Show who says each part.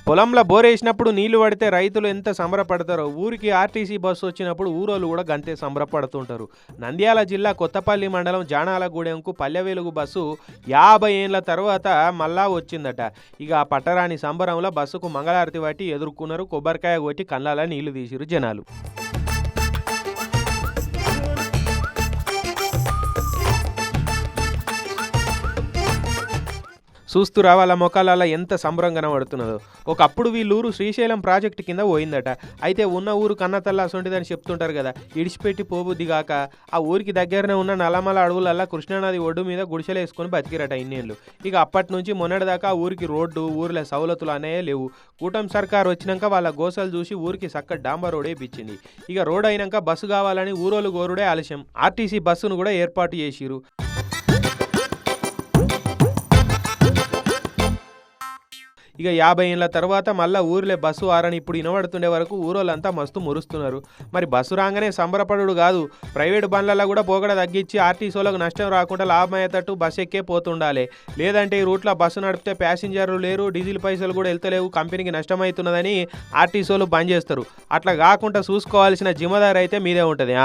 Speaker 1: పొలంలో బోరేసినప్పుడు నీళ్లు పడితే రైతులు ఎంత సంబరపడతారో ఊరికి ఆర్టీసీ బస్సు వచ్చినప్పుడు ఊరోళ్ళు కూడా గంతే సంబరపడుతుంటారు. నంద్యాల జిల్లా కొత్తపల్లి మండలం జానాలగూడెంకు పల్లె వెలుగు బస్సు 50 ఏళ్ల తర్వాత మళ్ళా వచ్చిందట. ఇక ఆ పట్టరాని సంబరంలో బస్సుకు మంగళారతి పట్టి ఎదుర్కొన్నారు. కొబ్బరికాయ కొట్టి కళ్ళాల నీళ్లు తీసిరు జనాలు. చూస్తురా వాళ్ళ మొక్కలలో ఎంత సంబరం కనబడుతున్నదో. ఒకప్పుడు వీళ్ళూరు శ్రీశైలం ప్రాజెక్టు కింద పోయిందట. అయితే ఉన్న ఊరు కన్నతల్ల అసొంటిదని చెప్తుంటారు కదా. ఇడిచిపెట్టి పోబుద్ది కాక ఆ ఊరికి దగ్గరనే ఉన్న నల్లమల అడవులల్లా కృష్ణానది ఒడ్డు మీద గుడిసెలు వేసుకొని బతికిరట ఇన్నేళ్ళు. ఇక అప్పటి నుంచి మొన్నటిదాకా ఊరికి రోడ్డు ఊర్ల సౌలతులు అనేవి లేవు. కూటమి సర్కార్ వచ్చినాక వాళ్ళ గోసలు చూసి ఊరికి చక్క డాంబర్ రోడే ఇప్పించింది. ఇక రోడ్ అయినాక బస్సు కావాలని ఊరోళ్ళు గోరుడే ఆలస్యం. ఆర్టీసీ బస్సును కూడా ఏర్పాటు చేసిరు. ఇక 50 ఏళ్ళ తర్వాత మళ్ళీ ఊరిలో బస్సు ఆరని ఇప్పుడు వినబడుతుండే వరకు ఊరోళ్ళంతా మస్తు మురుస్తున్నారు. మరి బస్సు రాగానే సంబరపడు కాదు, ప్రైవేటు బండ్లలో కూడా పోగడ తగ్గించి ఆర్టీసీలకు నష్టం రాకుండా లాభమయ్యేటట్టు బస్సు ఎక్కే పోతుండాలి. లేదంటే ఈ రూట్లో బస్సు నడిపితే ప్యాసింజర్లు లేరు, డీజిల్ పైసలు కూడా వెళ్తలేవు, కంపెనీకి నష్టమవుతున్నదని ఆర్టీసీలు బంద్ చేస్తారు. అట్లా కాకుండా చూసుకోవాల్సిన జిమ్మదారి అయితే మీదే ఉంటుంది.